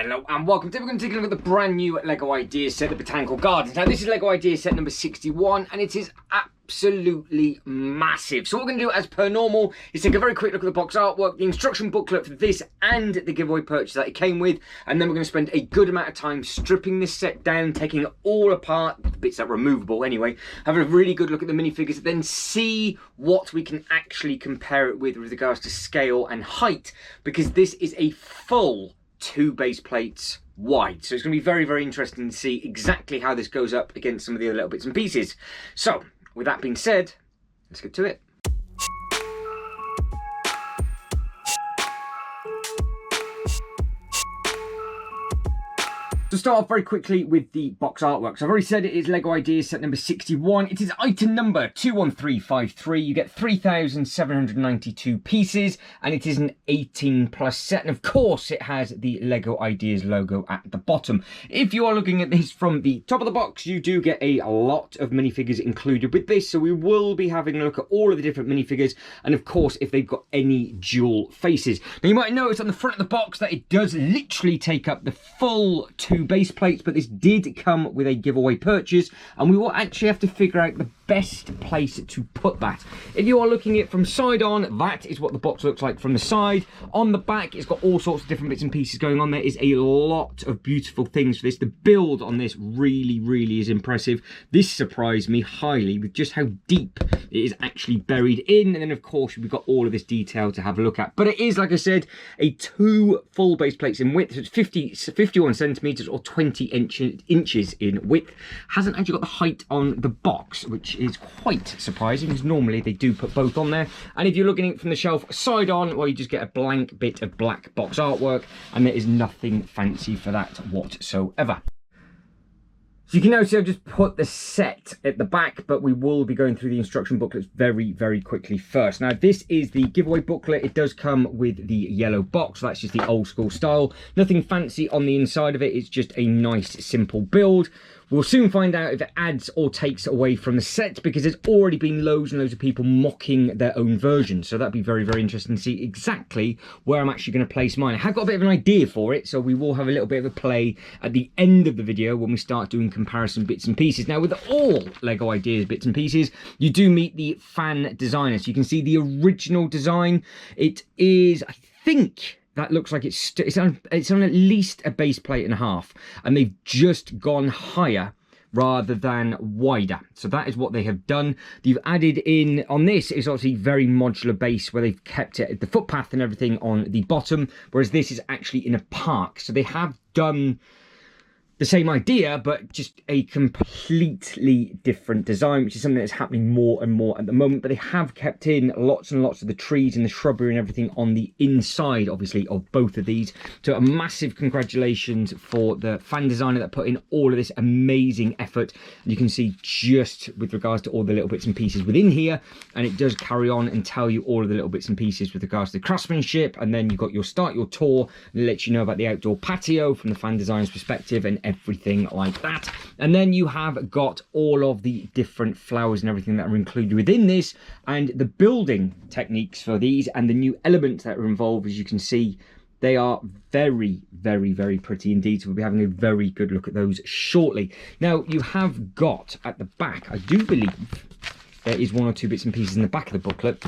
Hello and welcome. Today we're going to take a look at the brand new LEGO Ideas set, the Botanical Gardens. Now this is LEGO Ideas set number 61 and it is absolutely massive. So what we're going to do as per normal is take a very quick look at the box artwork, the instruction booklet for this and the giveaway purchase that it came with, and then we're going to spend a good amount of time stripping this set down, taking it all apart, the bits that are removable anyway, have a really good look at the minifigures, then see what we can actually compare it with regards to scale and height, because this is a full 2 base plates wide. So it's going to be very, very interesting to see exactly how this goes up against some of the other little bits and pieces. So with that being said, let's get to it. To start off very quickly with the box artwork. So I've already said it is LEGO Ideas set number 61. It is item number 21353. You get 3,792 pieces and it is an 18+ set. And of course it has the LEGO Ideas logo at the bottom. If you are looking at this from the top of the box, you do get a lot of minifigures included with this. So we will be having a look at all of the different minifigures and of course if they've got any dual faces. Now you might notice on the front of the box that it does literally take up the full 2 base plates, but this did come with a giveaway purchase and we will actually have to figure out the best place to put that. If you are looking at it from side on, that is what the box looks like from the side. On the back it's got all sorts of different bits and pieces going on. There is a lot of beautiful things for this. The build on this really is impressive. This surprised me highly with just how deep it is actually buried in, and then of course we've got all of this detail to have a look at. But it is, like I said, a 2 full base plates in width. So it's 51 centimeters or 20 inches in width. Hasn't actually got the height on the box, which is quite surprising because normally they do put both on there. And if you're looking at it from the shelf side on, well, you just get a blank bit of black box artwork and there is nothing fancy for that whatsoever. So you can now see I've just put the set at the back, but we will be going through the instruction booklets very quickly first. Now this is the giveaway booklet. It does come with the yellow box. So that's just the old school style. Nothing fancy on the inside of it. It's just a nice simple build. We'll soon find out if it adds or takes away from the set, because there's already been loads and loads of people mocking their own version. So that'd be very interesting to see exactly where I'm actually going to place mine. I have got a bit of an idea for it, so we will have a little bit of a play at the end of the video when we start doing comparison bits and pieces. Now with all LEGO Ideas bits and pieces, you do meet the fan designers. You can see the original design. It is, I think, that looks like it's on at least a base plate and a half, and they've just gone higher rather than wider. So that is what they have done. You've added in on this is obviously very modular base where they've kept it the footpath and everything on the bottom, whereas this is actually in a park. So they have done the same idea, but just a completely different design, which is something that's happening more and more at the moment. But they have kept in lots and lots of the trees and the shrubbery and everything on the inside, obviously, of both of these. So a massive congratulations for the fan designer that put in all of this amazing effort. And you can see just with regards to all the little bits and pieces within here, and it does carry on and tell you all of the little bits and pieces with regards to the craftsmanship. And then you've got your start your tour, and it lets you know about the outdoor patio from the fan designer's perspective and everything like that. And then you have got all of the different flowers and everything that are included within this, and the building techniques for these and the new elements that are involved. As you can see, they are very pretty indeed. So we'll be having a very good look at those shortly. Now you have got at the back, I do believe there is 1 or 2 bits and pieces in the back of the booklet.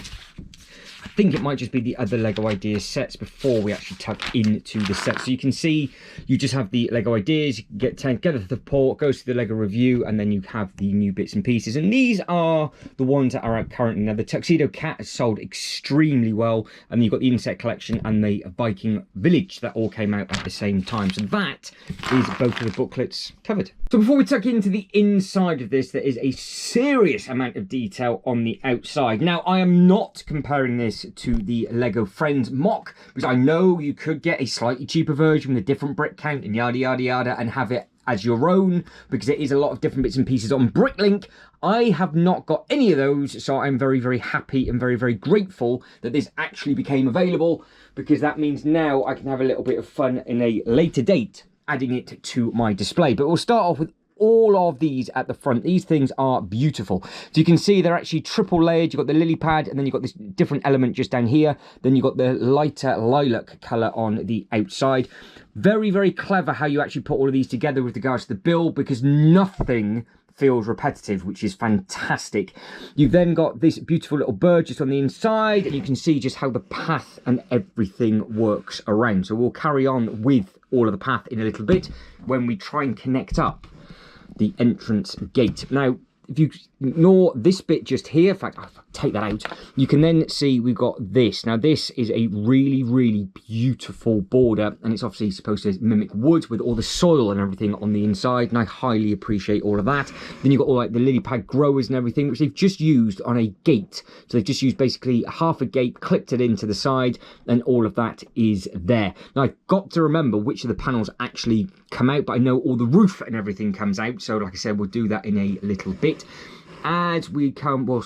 I think it might just be the other LEGO Ideas sets before we actually tuck into the set. So you can see you just have the LEGO Ideas, you get together the port, goes to the LEGO review, and then you have the new bits and pieces. And these are the ones that are out currently. Now the Tuxedo Cat has sold extremely well, and you've got the Insect Collection and the Viking Village that all came out at the same time. So that is both of the booklets covered. So before we tuck into the inside of this, there is a serious amount of detail on the outside. Now I am not comparing this to the Lego Friends mock, because I know you could get a slightly cheaper version with a different brick count and yada and have it as your own, because it is a lot of different bits and pieces on Bricklink. I have not got any of those, so I'm very happy and very grateful that this actually became available, because that means now I can have a little bit of fun in a later date adding it to my display. But we'll start off with all of these at the front. These things are beautiful. So you can see they're actually triple layered. You've got the lily pad, and then you've got this different element just down here. Then you've got the lighter lilac colour on the outside. Very, very clever how you actually put all of these together with regards to the build, because nothing feels repetitive, which is fantastic. You've then got this beautiful little bird just on the inside, and you can see just how the path and everything works around. So we'll carry on with all of the path in a little bit when we try and connect up the entrance gate. Now, if you ignore this bit just here, in fact, I'll take that out, you can then see we've got this. Now, this is a really, really beautiful border, and it's obviously supposed to mimic wood with all the soil and everything on the inside, and I highly appreciate all of that. Then you've got all like the lily pad growers and everything, which they've just used on a gate. So they've just used basically half a gate, clipped it into the side, and all of that is there. Now, I've got to remember which of the panels actually come out, but I know all the roof and everything comes out. So like I said, we'll do that in a little bit. As we come, we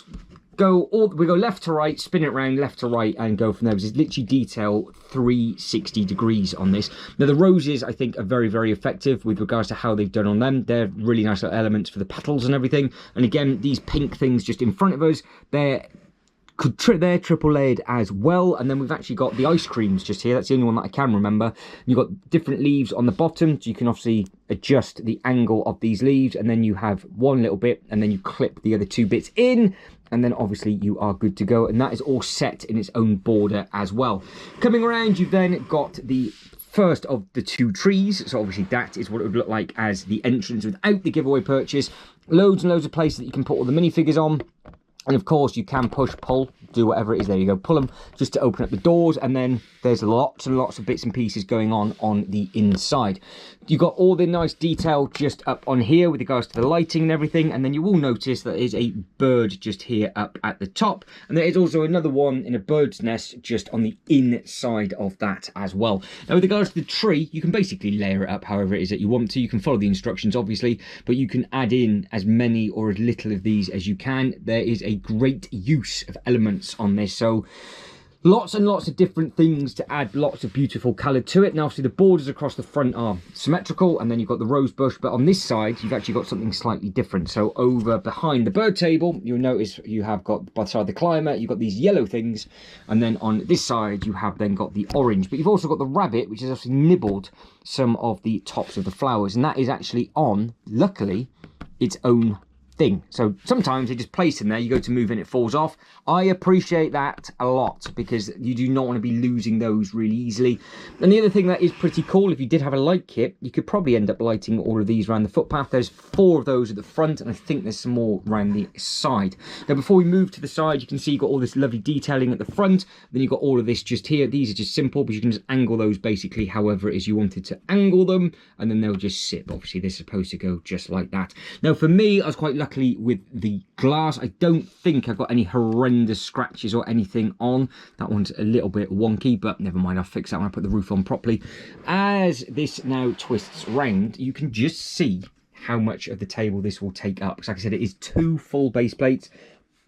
go left to right, spin it around left to right, and go from there. It's literally detail 360 degrees on this. Now, the roses, I think, are very, very effective with regards to how they've done on them. They're really nice little elements for the petals and everything. And again, these pink things just in front of us, they're triple layered as well. And then we've actually got the ice creams just here. That's the only one that I can remember. You've got different leaves on the bottom, so you can obviously adjust the angle of these leaves, and then you have one little bit, and then you clip the other two bits in, and then obviously you are good to go. And that is all set in its own border as well. Coming around, you've then got the first of the two trees. So obviously that is what it would look like as the entrance without the giveaway purchase. Loads and loads of places that you can put all the minifigures on. And of course, you can push, pull, do whatever it is. There you go. Pull them just to open up the doors. And then there's lots and lots of bits and pieces going on the inside. You've got all the nice detail just up on here with regards to the lighting and everything. And then you will notice that there's a bird just here up at the top. And there is also another one in a bird's nest just on the inside of that as well. Now, with regards to the tree, you can basically layer it up however it is that you want to. You can follow the instructions, obviously, but you can add in as many or as little of these as you can. There is a great use of elements on this, so lots and lots of different things to add lots of beautiful colour to it. Now, obviously the borders across the front are symmetrical, and then you've got the rose bush, but on this side you've actually got something slightly different. So over behind the bird table, you'll notice you have got, by the side of the climber, you've got these yellow things, and then on this side you have then got the orange. But you've also got the rabbit, which has actually nibbled some of the tops of the flowers, and that is actually on, luckily, its own thing. So sometimes they just place in there, you go to move and it falls off. I appreciate that a lot, because you do not want to be losing those really easily. And the other thing that is pretty cool, if you did have a light kit, you could probably end up lighting all of these around the footpath. There's 4 of those at the front, and I think there's some more around the side. Now, before we move to the side, you can see you've got all this lovely detailing at the front. Then you've got all of this just here. These are just simple, but you can just angle those basically however it is you wanted to angle them, and then they'll just sit. But obviously they're supposed to go just like that. Now, for me, I was quite lucky with the glass. I don't think I've got any horrendous scratches or anything on. That one's a little bit wonky, but never mind, I'll fix that when I put the roof on properly. As this now twists round, you can just see how much of the table this will take up. Because like I said, it is 2 full base plates.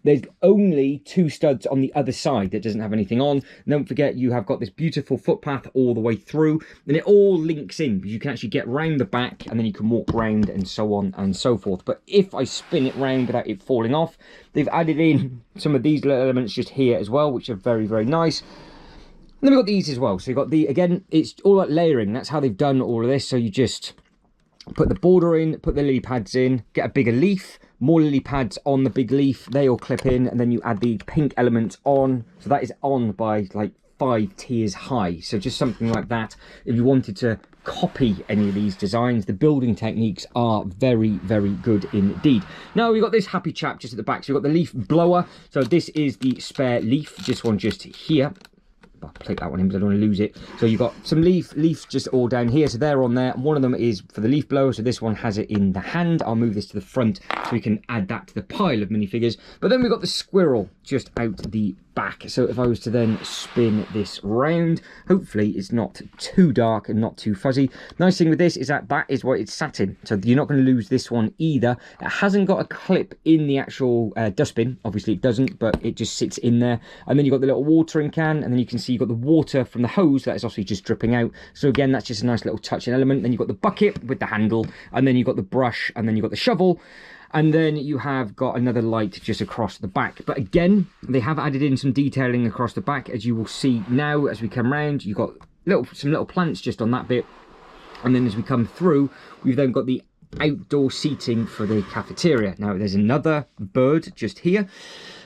There's only 2 studs on the other side that doesn't have anything on. Don't forget, you have got this beautiful footpath all the way through, and it all links in, because you can actually get round the back, and then you can walk round and so on and so forth. But if I spin it round without it falling off, they've added in some of these little elements just here as well, which are very, very nice. And then we've got these as well. So you've got the, again, it's all like layering. That's how they've done all of this. So you just put the border in, put the lily pads in, get a bigger leaf, more lily pads on the big leaf, they all clip in, and then you add the pink elements on. So that is on by like 5 tiers high. So just something like that. If you wanted to copy any of these designs, the building techniques are very, very good indeed. Now we've got this happy chap just at the back. So we've got the leaf blower. So this is the spare leaf, this one just here. I'll plate that one in because I don't want to lose it. So you've got some leaves just all down here. So they're on there. One of them is for the leaf blower. So this one has it in the hand. I'll move this to the front so we can add that to the pile of minifigures. But then we've got the squirrel just out the back. So if I was to then spin this round, hopefully it's not too dark and not too fuzzy. Nice thing with this is that that is what it's sat in. So you're not going to lose this one either. It hasn't got a clip in the actual dustbin. Obviously it doesn't, but it just sits in there. And then you've got the little watering can, and then you can see see you've got the water from the hose that is obviously just dripping out. So again, that's just a nice little touching element. Then you've got the bucket with the handle, and then you've got the brush, and then you've got the shovel. And then you have got another light just across the back. But again, they have added in some detailing across the back, as you will see now as we come round. You've got some little plants just on that bit. And then as we come through, we've then got the outdoor seating for the cafeteria. Now there's another bird just here.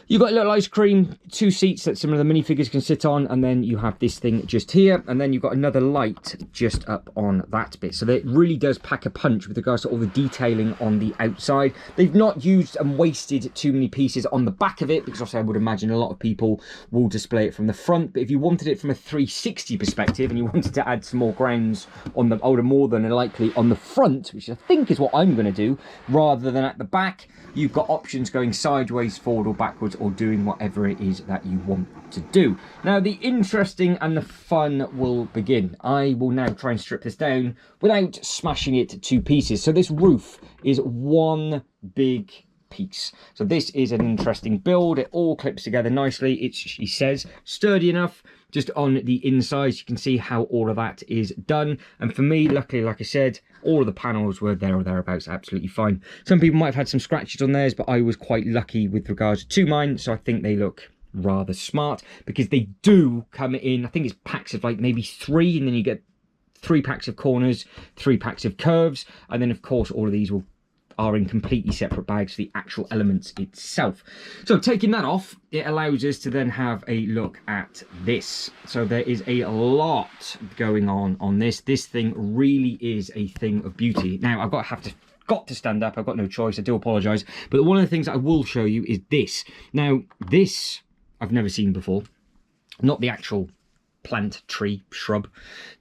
You've got a little ice cream, 2 seats that some of the minifigures can sit on, and then you have this thing just here, and then you've got another light just up on that bit. So it really does pack a punch with regards to all the detailing on the outside. They've not used and wasted too many pieces on the back of it, because obviously I would imagine a lot of people will display it from the front, but if you wanted it from a 360 perspective and you wanted to add some more grounds on the, more than likely on the front, which I think is what I'm going to do, rather than at the back, you've got options going sideways, forward or backwards, or doing whatever it is that you want to do. Now the interesting and the fun will begin. I will now try and strip this down without smashing it to pieces. So this roof is one big piece. So this is an interesting build. It all clips together nicely. It's, she says, sturdy enough. Just on the inside, you can see how all of that is done. And for me, luckily, like I said, all of the panels were there or thereabouts, absolutely fine. Some people might have had some scratches on theirs, but I was quite lucky with regards to mine. So I think they look rather smart, because they do come in, I think it's packs of like maybe 3, and then you get 3 packs of corners, 3 packs of curves. And then of course, all of these are in completely separate bags for the actual elements itself. So taking that off, it allows us to then have a look at this. So there is a lot going on this. This thing really is a thing of beauty. Now I've got to stand up. I've got no choice. I do apologise. But one of the things I will show you is this. Now this I've never seen before. Not the actual plant, tree, shrub,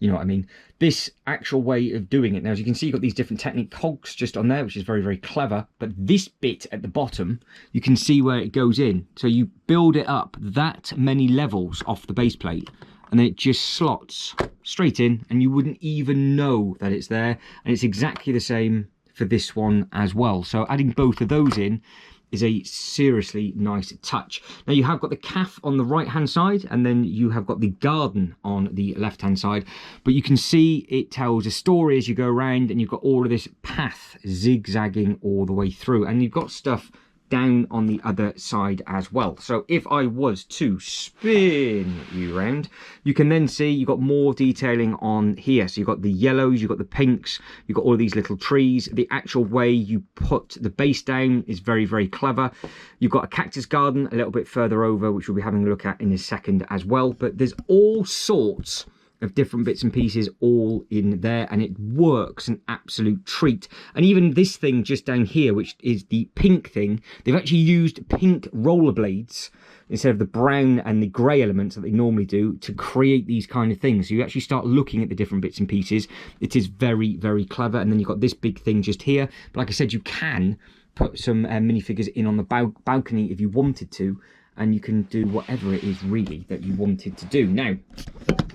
you know what I mean. This actual way of doing it. Now, as you can see, you've got these different technique cogs just on there, which is very, very clever. But this bit at the bottom, you can see where it goes in. So you build it up that many levels off the base plate, and then it just slots straight in, and you wouldn't even know that it's there. And it's exactly the same for this one as well. So adding both of those in is a seriously nice touch. Now you have got the calf on the right hand side, and then you have got the garden on the left hand side, but you can see it tells a story as you go around, and you've got all of this path zigzagging all the way through, and you've got stuff down on the other side as well. So if I was to spin you around, you can then see you've got more detailing on here. So you've got the yellows, you've got the pinks, you've got all these little trees. The actual way you put the base down is very, very clever. You've got a cactus garden a little bit further over, which we'll be having a look at in a second as well. But there's all sorts of different bits and pieces all in there, and it works an absolute treat. And even this thing just down here, which is the pink thing, they've actually used pink rollerblades instead of the brown and the grey elements that they normally do to create these kind of things. So you actually start looking at the different bits and pieces. It is very, very clever. And then you've got this big thing just here, but like I said, you can put some minifigures in on the balcony if you wanted to, and you can do whatever it is really that you wanted to do. Now,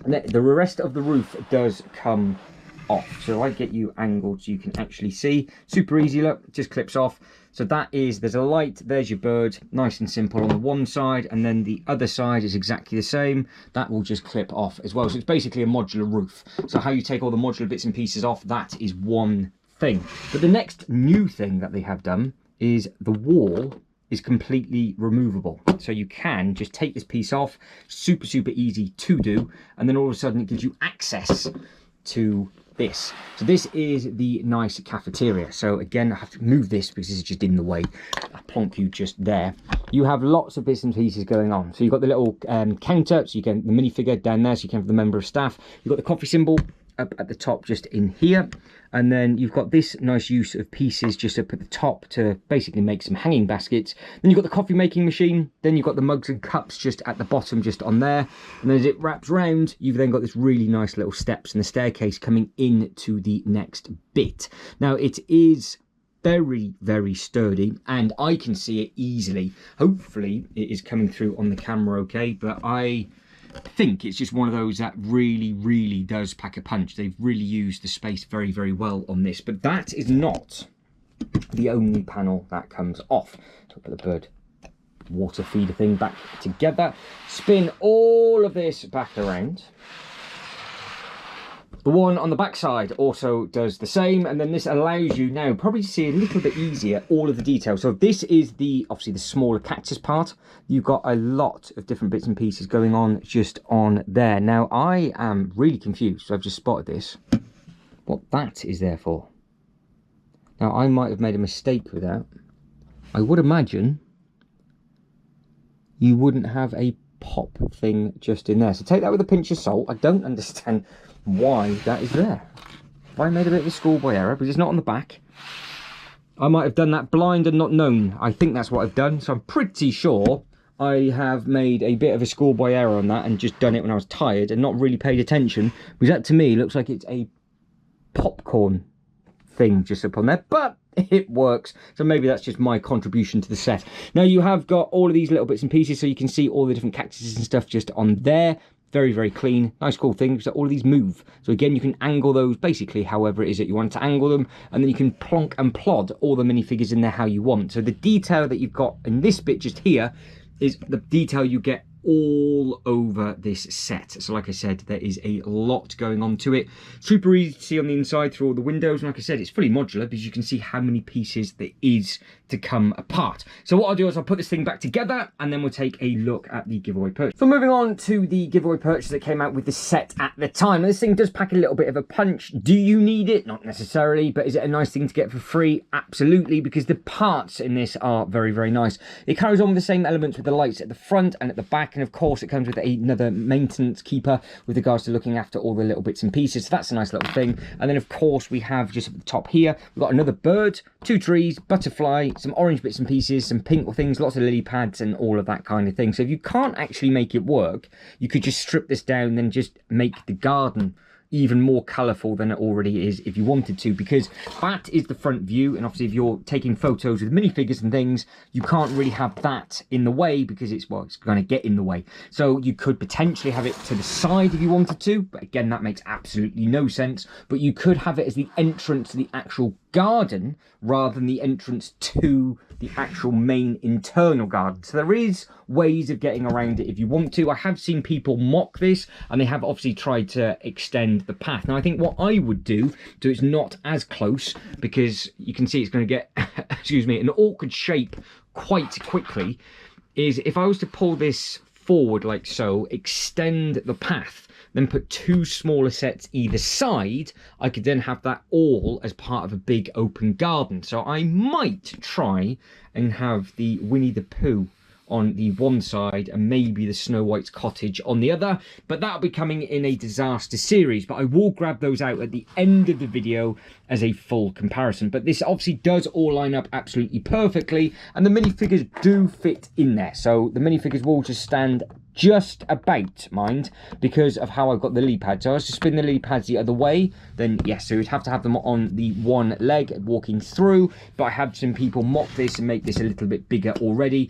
the rest of the roof does come off. So I get you angled so you can actually see. Super easy, look, just clips off. So that is, there's a light, there's your bird, nice and simple on the one side, and then the other side is exactly the same. That will just clip off as well. So it's basically a modular roof. So how you take all the modular bits and pieces off, that is one thing. But the next new thing that they have done is the wall is completely removable. So you can just take this piece off, super, super easy to do, and then all of a sudden it gives you access to this. So this is the nice cafeteria. So again, I have to move this because this is just in the way. I plonk you just there. You have lots of bits and pieces going on. So you've got the little counter, so you can the minifigure down there, so you can have the member of staff. You've got the coffee symbol up at the top just in here, and then you've got this nice use of pieces just up at the top to basically make some hanging baskets. Then you've got the coffee making machine, then you've got the mugs and cups just at the bottom just on there, and then as it wraps round, you've then got this really nice little steps and the staircase coming into the next bit. Now it is very, very sturdy, and I can see it easily. Hopefully it is coming through on the camera okay, but I think it's just one of those that really, really does pack a punch. They've really used the space very, very well on this. But that is not the only panel that comes off. So I'll put the bird water feeder thing back together. Spin all of this back around. The one on the back side also does the same, and then this allows you now probably to see a little bit easier all of the details. So this is obviously the smaller cactus part. You've got a lot of different bits and pieces going on just on there. Now I am really confused. So I've just spotted this. What that is there for. Now I might have made a mistake with that. I would imagine you wouldn't have a pop thing just in there. So take that with a pinch of salt. I don't understand why that is there. Have I made a bit of a schoolboy error? Because it's not on the back. I might have done that blind and not known. I think that's what I've done. So I'm pretty sure I have made a bit of a schoolboy error on that and just done it when I was tired and not really paid attention. Because that to me looks like it's a popcorn thing just up on there. But it works. So maybe that's just my contribution to the set. Now you have got all of these little bits and pieces, so you can see all the different cactuses and stuff just on there. Very, very clean. Nice, cool thing. So all of these move. So again, you can angle those basically however it is that you want to angle them. And then you can plonk and plod all the minifigures in there how you want. So the detail that you've got in this bit just here is the detail you get all over this set. So like I said, there is a lot going on to it. Super easy to see on the inside through all the windows. And like I said, it's fully modular because you can see how many pieces there is to come apart. So what I'll do is I'll put this thing back together and then we'll take a look at the giveaway purchase. So moving on to the giveaway purchase that came out with the set at the time. Now, this thing does pack a little bit of a punch. Do you need it? Not necessarily, but is it a nice thing to get for free? Absolutely, because the parts in this are very, very nice. It carries on with the same elements with the lights at the front and at the back. And of course, it comes with another maintenance keeper with regards to looking after all the little bits and pieces. So that's a nice little thing. And then of course, we have just at the top here, we've got another bird, 2 trees, butterfly, some orange bits and pieces, some pink things, lots of lily pads and all of that kind of thing. So if you can't actually make it work, you could just strip this down and just make the garden even more colourful than it already is if you wanted to, because that is the front view. And obviously if you're taking photos with minifigures and things, you can't really have that in the way because it's going to get in the way. So you could potentially have it to the side if you wanted to, but again that makes absolutely no sense. But you could have it as the entrance to the actual garden rather than the entrance to the actual main internal garden. So there is ways of getting around it if you want to. I have seen people mock this and they have obviously tried to extend the path. Now I think what I would do so it's not as close, because you can see it's going to get excuse me, an awkward shape quite quickly, is if I was to pull this forward like so, extend the path, then put 2 smaller sets either side, I could then have that all as part of a big open garden. So I might try and have the Winnie the Pooh on the one side and maybe the Snow White's cottage on the other, but that'll be coming in a disaster series. But I will grab those out at the end of the video as a full comparison. But this obviously does all line up absolutely perfectly, and the minifigures do fit in there. So the minifigures will just stand just about, mind, because of how I've got the lily pads. So I was to spin the lily pads the other way, then yes, so you'd have to have them on the one leg walking through. But I had some people mock this and make this a little bit bigger already.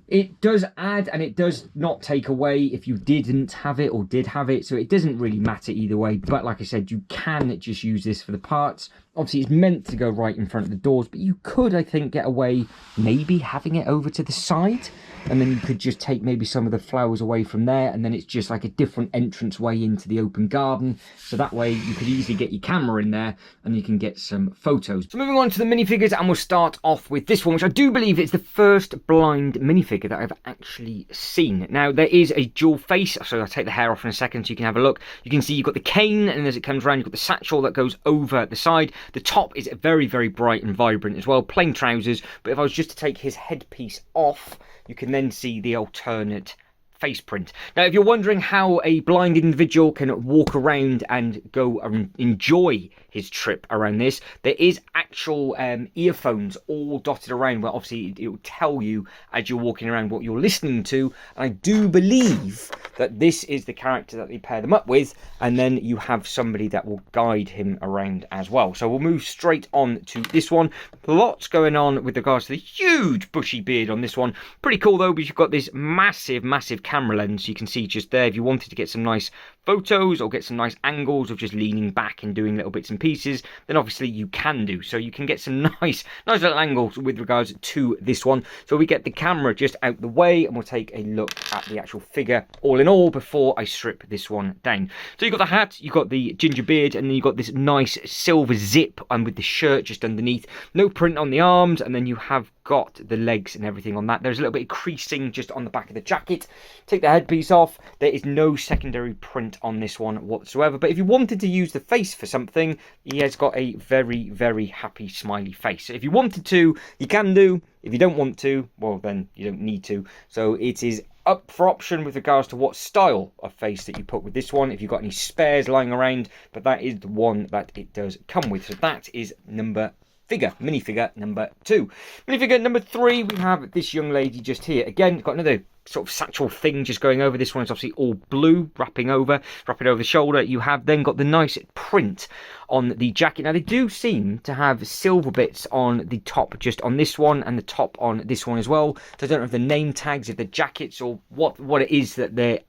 It does add and it does not take away if you didn't have it or did have it, so it doesn't really matter either way. But like I said, you can just use this for the parts. Obviously, it's meant to go right in front of the doors, but you could, I think, get away maybe having it over to the side, and then you could just take maybe some of the flowers away from there, and then it's just like a different entrance way into the open garden. So that way you could easily get your camera in there and you can get some photos. So moving on to the minifigures, and we'll start off with this one, which I do believe is the first blind minifigure that I've actually seen. Now, there is a dual face, so I'll take the hair off in a second so you can have a look. You can see you've got the cane, and as it comes around, you've got the satchel that goes over the side. The top is very, very bright and vibrant as well, plain trousers. But if I was just to take his headpiece off, you can then see the alternate face print. Now, if you're wondering how a blind individual can walk around and go and enjoy his trip around this, there is actual earphones all dotted around where obviously it will tell you as you're walking around what you're listening to. And I do believe that this is the character that they pair them up with, and then you have somebody that will guide him around as well. So we'll move straight on to this one. Lots going on with regards to the huge bushy beard on this one. Pretty cool though, because you've got this massive camera lens. You can see just there, if you wanted to get some nice photos or get some nice angles of just leaning back and doing little bits and pieces, then obviously you can do. So you can get some nice little angles with regards to this one. So we get the camera just out the way and we'll take a look at the actual figure all in all before I strip this one down. So you've got the hat, you've got the ginger beard, and then you've got this nice silver zip and with the shirt just underneath. No print on the arms, and then you have got the legs and everything on that. There's a little bit of creasing just on the back of the jacket. Take the headpiece off. There is no secondary print on this one whatsoever. But if you wanted to use the face for something, he has got a very, very happy smiley face. So if you wanted to, you can do. If you don't want to, well, then you don't need to. So it is up for option with regards to what style of face that you put with this one, if you've got any spares lying around, but that is the one that it does come with. So that is minifigure number 2. Minifigure number 3, we have this young lady just here. Again, got another sort of satchel thing just going over. This one is obviously all blue, wrapping over the shoulder. You have then got the nice print on the jacket. Now they do seem to have silver bits on the top just on this one and the top on this one as well. So I don't know if the name tags, if the jackets, or what it is that they're,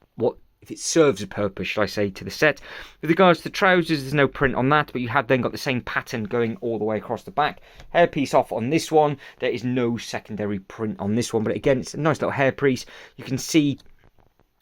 if it serves a purpose, should I say, to the set. With regards to the trousers, there's no print on that, but you have then got the same pattern going all the way across the back. Hairpiece off on this one. There is no secondary print on this one, but again, it's a nice little hairpiece. You can see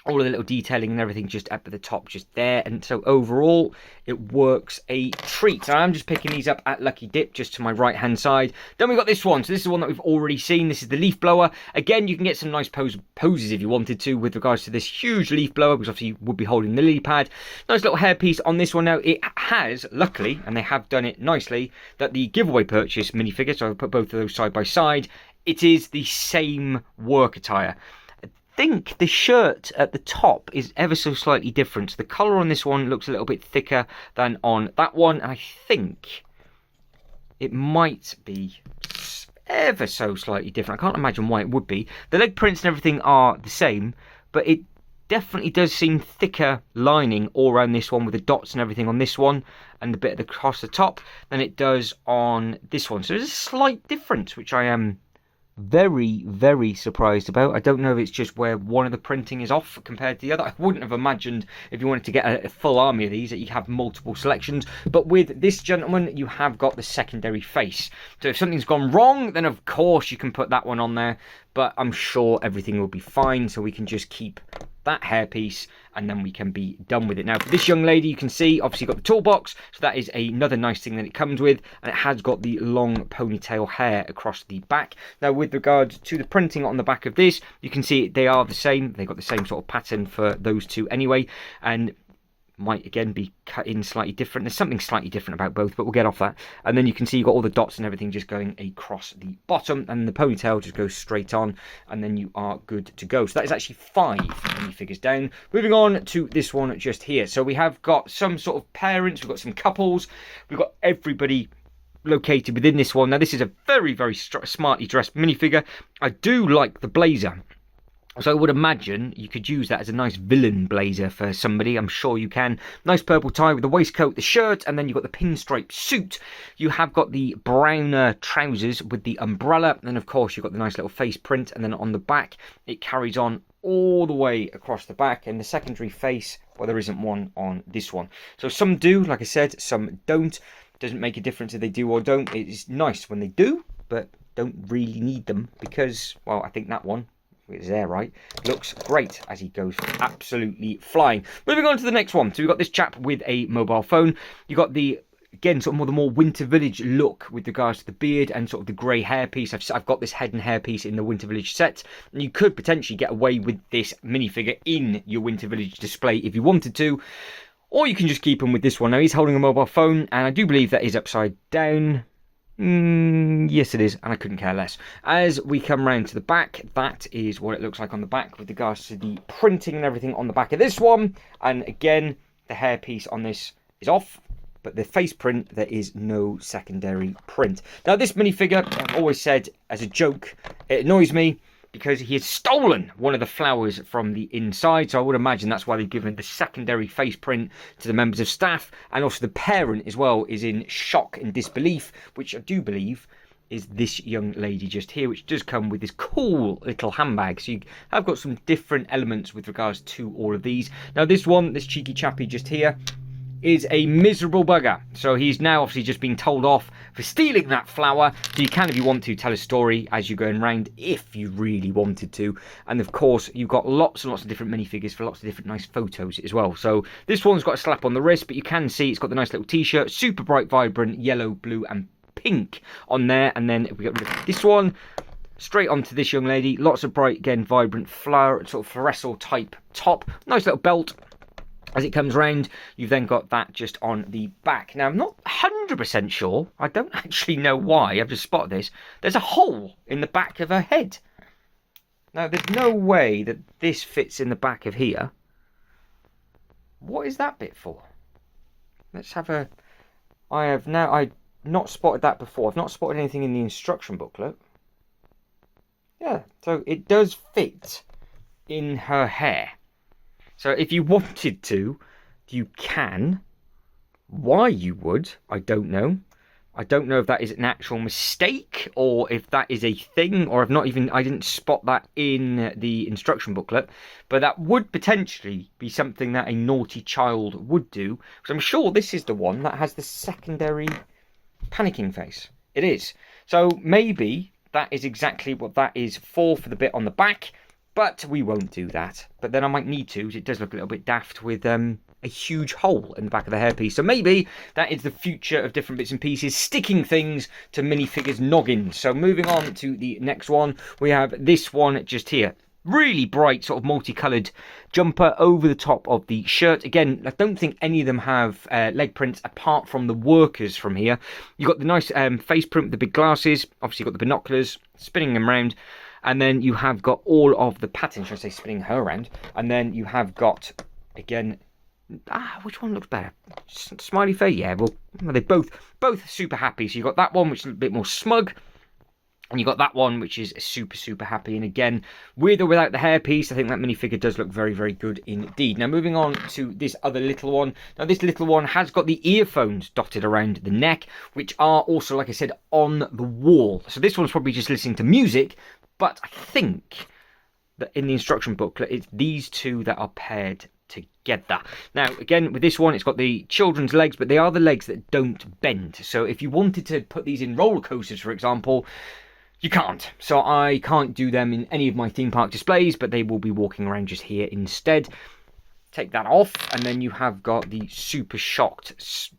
all of the little detailing and everything just up at the top, just there. And so overall, it works a treat. So I'm just picking these up at Lucky Dip, just to my right hand side. Then we've got this one. So this is the one that we've already seen. This is the leaf blower. Again, you can get some nice poses if you wanted to with regards to this huge leaf blower, because obviously you would be holding the lily pad. Nice little hairpiece on this one. Now it has, luckily, and they have done it nicely, that the giveaway purchase minifigure, so I'll put both of those side by side, it is the same work attire. I think the shirt at the top is ever so slightly different. The colour on this one looks a little bit thicker than on that one. And I think it might be ever so slightly different. I can't imagine why it would be. The leg prints and everything are the same, but it definitely does seem thicker lining all around this one with the dots and everything on this one and the bit across the top than it does on this one. So there's a slight difference, which I am very, very surprised about. I don't know if it's just where one of the printing is off compared to the other. I wouldn't have imagined, if you wanted to get a full army of these, that you have multiple selections. But with this gentleman, you have got the secondary face. So if something's gone wrong, then of course you can put that one on there. But I'm sure everything will be fine, so we can just keep that hairpiece and then we can be done with it. Now for this young lady, you can see obviously got the toolbox, so that is another nice thing that it comes with, and it has got the long ponytail hair across the back. Now with regards to the printing on the back of this, you can see they are the same. They've got the same sort of pattern for those two anyway, and might again be cut in slightly different. There's something slightly different about both, but we'll get off that. And then you can see you've got all the dots and everything just going across the bottom, and the ponytail just goes straight on, and then you are good to go. So that is actually 5 minifigures down. Moving on to this one just here. So we have got some sort of parents, we've got some couples, we've got everybody located within this one. Now this is a very, very smartly dressed minifigure. I do like the blazer. So I would imagine you could use that as a nice villain blazer for somebody. I'm sure you can. Nice purple tie with the waistcoat, the shirt, and then you've got the pinstripe suit. You have got the browner trousers with the umbrella. And of course, you've got the nice little face print. And then on the back, it carries on all the way across the back. And the secondary face, well, there isn't one on this one. So some do, like I said, some don't. Doesn't make a difference if they do or don't. It's nice when they do, but don't really need them because, well, I think that one, it's there, right? Looks great as he goes absolutely flying. Moving on to the next one. So we've got this chap with a mobile phone. You've got the, again, sort of the more Winter Village look with regards to the beard and sort of the grey hairpiece. I've got this head and hairpiece in the Winter Village set. And you could potentially get away with this minifigure in your Winter Village display if you wanted to. Or you can just keep him with this one. Now he's holding a mobile phone, and I do believe that is upside down. Yes it is, and I couldn't care less. As we come round to the back, that is what it looks like on the back with regards to the printing and everything on the back of this one. And again, the hairpiece on this is off, but the face print, there is no secondary print. Now this minifigure, I've always said as a joke, it annoys me because he has stolen one of the flowers from the inside. So I would imagine that's why they've given the secondary face print to the members of staff. And also the parent as well is in shock and disbelief, which I do believe is this young lady just here, which does come with this cool little handbag. So you have got some different elements with regards to all of these. Now this one, this cheeky chappy just here, is a miserable bugger. So he's now obviously just been told off for stealing that flower. So you can, if you want to, tell a story as you're going around, if you really wanted to. And of course, you've got lots and lots of different minifigures for lots of different nice photos as well. So this one's got a slap on the wrist, but you can see it's got the nice little t-shirt, super bright, vibrant, yellow, blue and pink on there. And then if we get rid of this one, straight onto this young lady, lots of bright, again, vibrant flower, sort of fluorescent type top, nice little belt. As it comes round, you've then got that just on the back. Now, I'm not 100% sure. I don't actually know why. I've just spotted this. There's a hole in the back of her head. Now, there's no way that this fits in the back of here. What is that bit for? Let's have a... I've not spotted that before. I've not spotted anything in the instruction booklet. Yeah, so it does fit in her hair. So if you wanted to, you can. Why you would, I don't know. I don't know if that is an actual mistake or if that is a thing, or I didn't spot that in the instruction booklet. But that would potentially be something that a naughty child would do. Because I'm sure this is the one that has the secondary panicking face. It is. So maybe that is exactly what that is for the bit on the back. But we won't do that. But then I might need to, because it does look a little bit daft with a huge hole in the back of the hairpiece. So maybe that is the future of different bits and pieces, sticking things to minifigures' noggins. So moving on to the next one, we have this one just here. Really bright, sort of multicoloured jumper over the top of the shirt. Again, I don't think any of them have leg prints apart from the workers from here. You've got the nice face print with the big glasses. Obviously, you've got the binoculars, spinning them around. And then you have got all of the patterns, should I say, spinning her around. And then you have got, again, which one looks better? Smiley face? Yeah, well, they're both super happy. So you've got that one, which is a bit more smug. And you've got that one, which is super, super happy. And again, with or without the hairpiece, I think that minifigure does look very, very good indeed. Now, moving on to this other little one. Now, this little one has got the earphones dotted around the neck, which are also, like I said, on the wall. So this one's probably just listening to music. But I think that in the instruction booklet, it's these two that are paired together. Now, again, with this one, it's got the children's legs, but they are the legs that don't bend. So if you wanted to put these in roller coasters, for example, you can't. So I can't do them in any of my theme park displays, but they will be walking around just here instead. Take that off, and then you have got the super shocked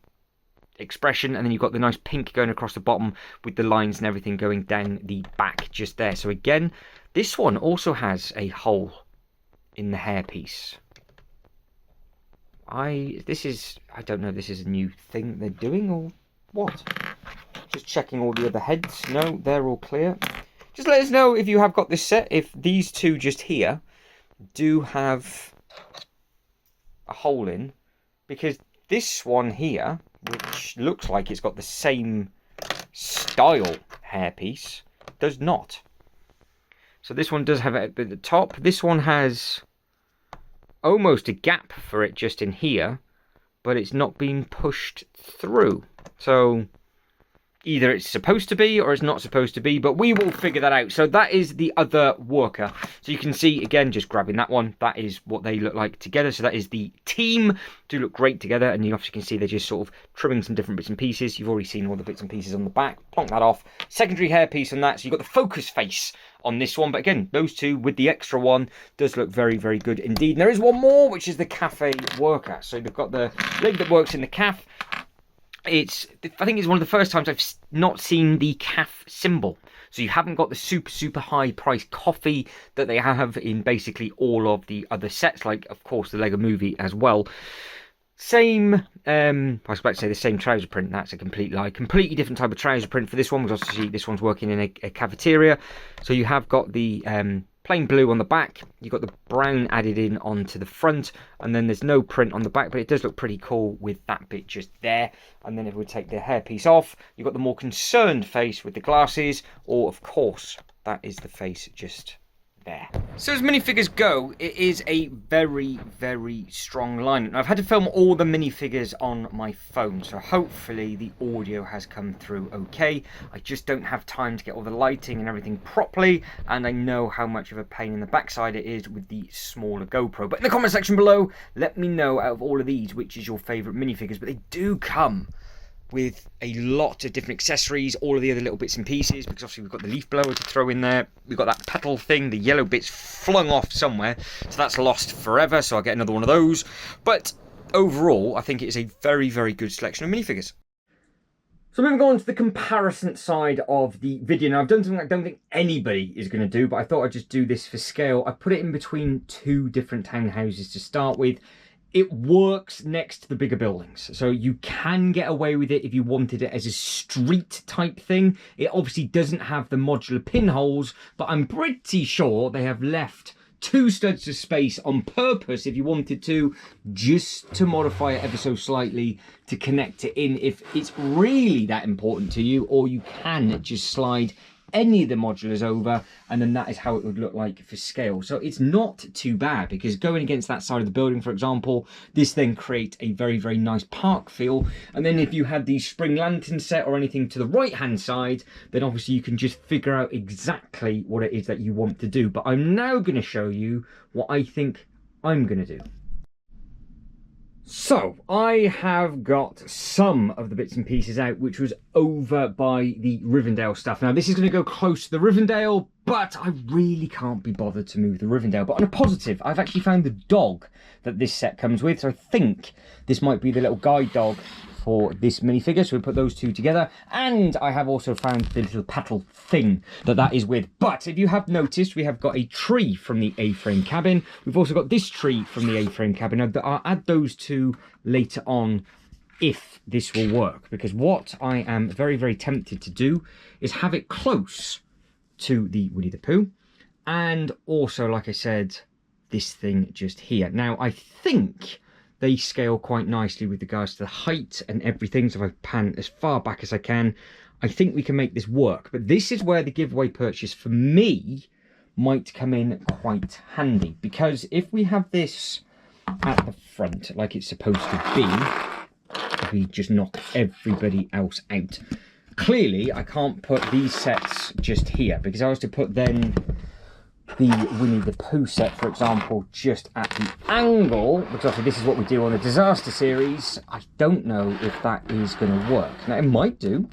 expression, and then you've got the nice pink going across the bottom with the lines and everything going down the back just there. So again, this one also has a hole in the hairpiece. I don't know if this is a new thing they're doing or what. Just checking all the other heads. No, they're all clear. Just let us know if you have got this set, if these two just here do have a hole in, because this one here, which looks like it's got the same style hairpiece, does not. So this one does have it at the top. This one has almost a gap for it just in here, but it's not been pushed through. So either it's supposed to be or it's not supposed to be, but we will figure that out. So that is the other worker. So you can see, again, just grabbing that one, that is what they look like together. So that is the team. Do look great together, and you obviously can see they're just sort of trimming some different bits and pieces. You've already seen all the bits and pieces on the back. Plonk that off. Secondary hairpiece on that. So you've got the focus face on this one, but again, those two with the extra one does look very, very good indeed. And there is one more, which is the cafe worker. So they've got the lady that works in the cafe. I think it's one of the first times I've not seen the CAF symbol. So you haven't got the super, super high price coffee that they have in basically all of the other sets, like, of course, the Lego Movie as well. Same, I was about to say the same trouser print. That's a complete lie. Completely different type of trouser print for this one, because obviously this one's working in a cafeteria. So you have got the plain blue on the back, you've got the brown added in onto the front, and then there's no print on the back, but it does look pretty cool with that bit just there. And then if we take the hairpiece off, you've got the more concerned face with the glasses, or of course that is the face just there. So as minifigures go, it is a very, very strong line. I've had to film all the minifigures on my phone, so hopefully the audio has come through okay. I just don't have time to get all the lighting and everything properly, and I know how much of a pain in the backside it is with the smaller GoPro. But in the comment section below, let me know out of all of these which is your favourite minifigures. But they do come with a lot of different accessories, all of the other little bits and pieces, because obviously we've got the leaf blower to throw in there, we've got that petal thing, the yellow bit's flung off somewhere, so that's lost forever, so I'll get another one of those. But overall, I think it is a very, very good selection of minifigures. So moving on to the comparison side of the video. Now I've done something I don't think anybody is going to do, but I thought I'd just do this for scale. I put it in between two different townhouses to start with. It works next to the bigger buildings, so you can get away with it if you wanted it as a street type thing. It obviously doesn't have the modular pinholes, but I'm pretty sure they have left 2 studs of space on purpose if you wanted to, just to modify it ever so slightly to connect it in if it's really that important to you, or you can just slide any of the modulars over, and then that is how it would look like for scale. So it's not too bad, because going against that side of the building, for example, this then creates a very, very nice park feel. And then if you had the spring lantern set or anything to the right hand side, then obviously you can just figure out exactly what it is that you want to do. But I'm now going to show you what I think I'm going to do. So, I have got some of the bits and pieces out, which was over by the Rivendell stuff. Now, this is going to go close to the Rivendell, but I really can't be bothered to move the Rivendell. But on a positive, I've actually found the dog that this set comes with, so I think this might be the little guide dog for this minifigure, so we put those two together. And I have also found the little petal thing that is with. But if you have noticed, we have got a tree from the A-frame cabin. We've also got this tree from the A-frame cabin. I'll add those two later on if this will work, because what I am very, very tempted to do is have it close to the Winnie the Pooh, and also, like I said, this thing just here. Now, I think they scale quite nicely with regards to the height and everything. So if I pan as far back as I can, I think we can make this work. But this is where the giveaway purchase for me might come in quite handy, because if we have this at the front like it's supposed to be, if we just knock everybody else out, clearly I can't put these sets just here, because I was to put then the Winnie the Pooh set, for example, just at the angle, because obviously this is what we do on the Disaster series. I don't know if that is going to work. Now, it might do.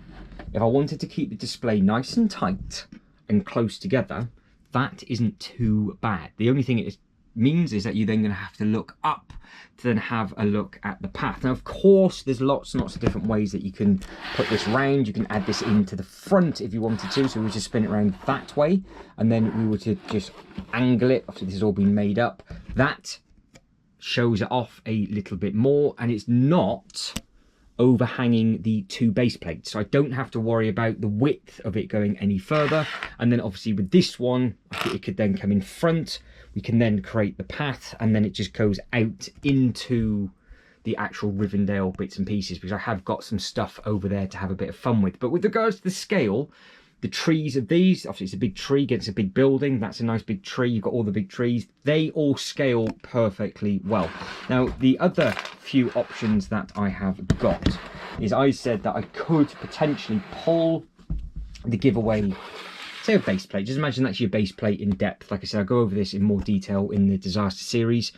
If I wanted to keep the display nice and tight and close together, that isn't too bad. The only thing it means is that you're then going to have to look up to then have a look at the path. Now, of course, there's lots and lots of different ways that you can put this round. You can add this into the front if you wanted to. So we just spin it around that way, and then we were to just angle it after this has all been made up. That shows it off a little bit more, and it's not overhanging the 2 base plates, so I don't have to worry about the width of it going any further. And then obviously with this one, I think it could then come in front. We can then create the path, and then it just goes out into the actual Rivendell bits and pieces, because I have got some stuff over there to have a bit of fun with. But with regards to the scale, the trees of these, obviously it's a big tree against a big building. That's a nice big tree. You've got all the big trees. They all scale perfectly well. Now, the other few options that I have got is I said that I could potentially pull the giveaway, say a base plate. Just imagine that's your base plate in depth. Like I said, I'll go over this in more detail in the Disaster series.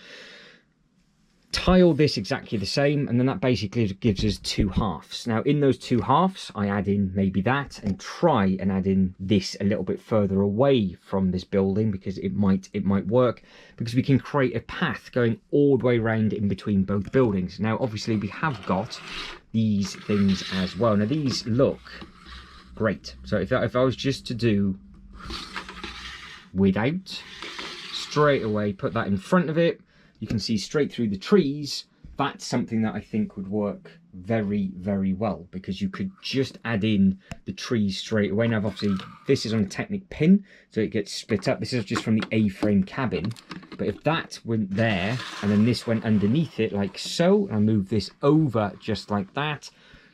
Tile this exactly the same, and then that basically gives us 2 halves. Now, in those 2 halves, I add in maybe that, and try and add in this a little bit further away from this building, because it might work, because we can create a path going all the way around in between both buildings. Now, obviously, we have got these things as well. Now, these look great. So if I was just to do without, straight away put that in front of it, you can see straight through the trees. That's something that I think would work very, very well, because you could just add in the trees straight away. Now, obviously, this is on a Technic pin, so it gets split up. This is just from the A-frame cabin. But if that went there, and then this went underneath it like so, and I move this over just like that,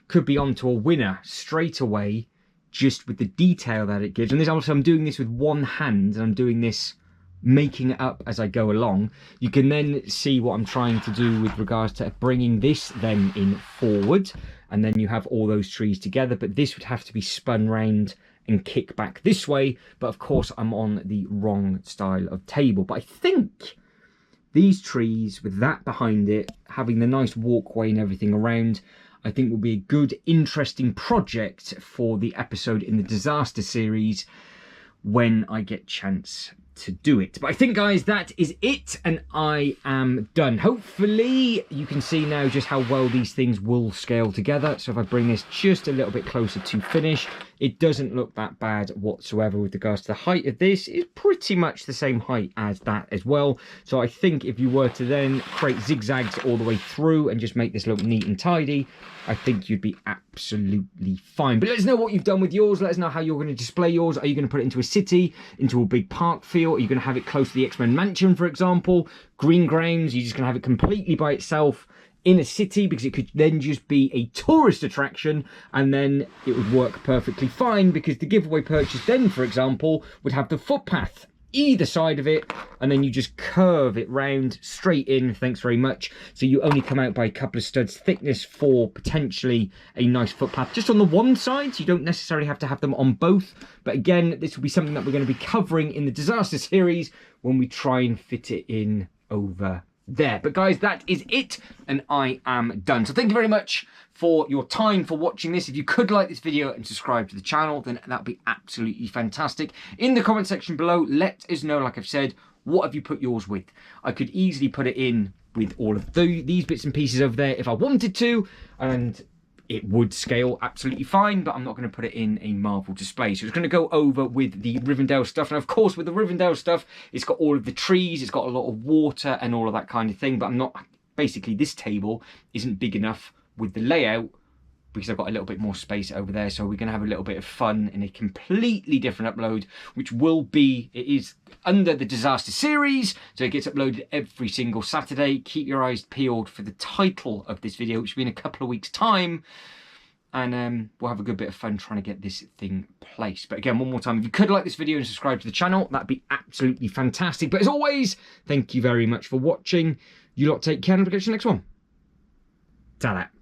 could be onto a winner straight away, just with the detail that it gives. And this, also, I'm doing this with one hand, and I'm doing this making it up as I go along. You can then see what I'm trying to do with regards to bringing this then in forward, and then you have all those trees together, but this would have to be spun round and kick back this way. But of course I'm on the wrong style of table. But I think these trees with that behind it, having the nice walkway and everything around, I think will be a good, interesting project for the episode in the disaster series when I get chance to do it. But I think, guys, that is it, and I am done. Hopefully you can see now just how well these things will scale together. So if I bring this just a little bit closer to finish, it doesn't look that bad whatsoever with regards to the height of this. It's pretty much the same height as that as well. So I think if you were to then create zigzags all the way through and just make this look neat and tidy, I think you'd be absolutely fine. But let us know what you've done with yours. Let us know how you're going to display yours. Are you going to put it into a city, into a big park feel? Are you going to have it close to the X-Men mansion, for example? Green grounds? You're just going to have it completely by itself in a city, because it could then just be a tourist attraction, and then it would work perfectly fine, because the giveaway purchase then, for example, would have the footpath either side of it, and then you just curve it round straight in. Thanks very much. So you only come out by a couple of studs thickness for potentially a nice footpath just on the one side, so you don't necessarily have to have them on both. But again, this will be something that we're going to be covering in the disaster series when we try and fit it in over there. But guys, that is it, and I am done. So thank you very much for your time, for watching this. If you could like this video and subscribe to the channel, then that would be absolutely fantastic. In the comment section below, let us know, like I've said, what have you put yours with? I could easily put it in with all of these bits and pieces over there if I wanted to, and it would scale absolutely fine, but I'm not going to put it in a Marvel display. So it's going to go over with the Rivendell stuff. And of course, with the Rivendell stuff, it's got all of the trees, it's got a lot of water and all of that kind of thing. But I'm not, basically this table isn't big enough with the layout, because I've got a little bit more space over there. So we're going to have a little bit of fun in a completely different upload, which will be, it is under the disaster series, so it gets uploaded every single Saturday. Keep your eyes peeled for the title of this video, which will be in a couple of weeks time, and we'll have a good bit of fun trying to get this thing placed. But again, one more time, if you could like this video and subscribe to the channel, that'd be absolutely fantastic. But as always, thank you very much for watching. You lot take care, and I'll catch you next one. Ta-da.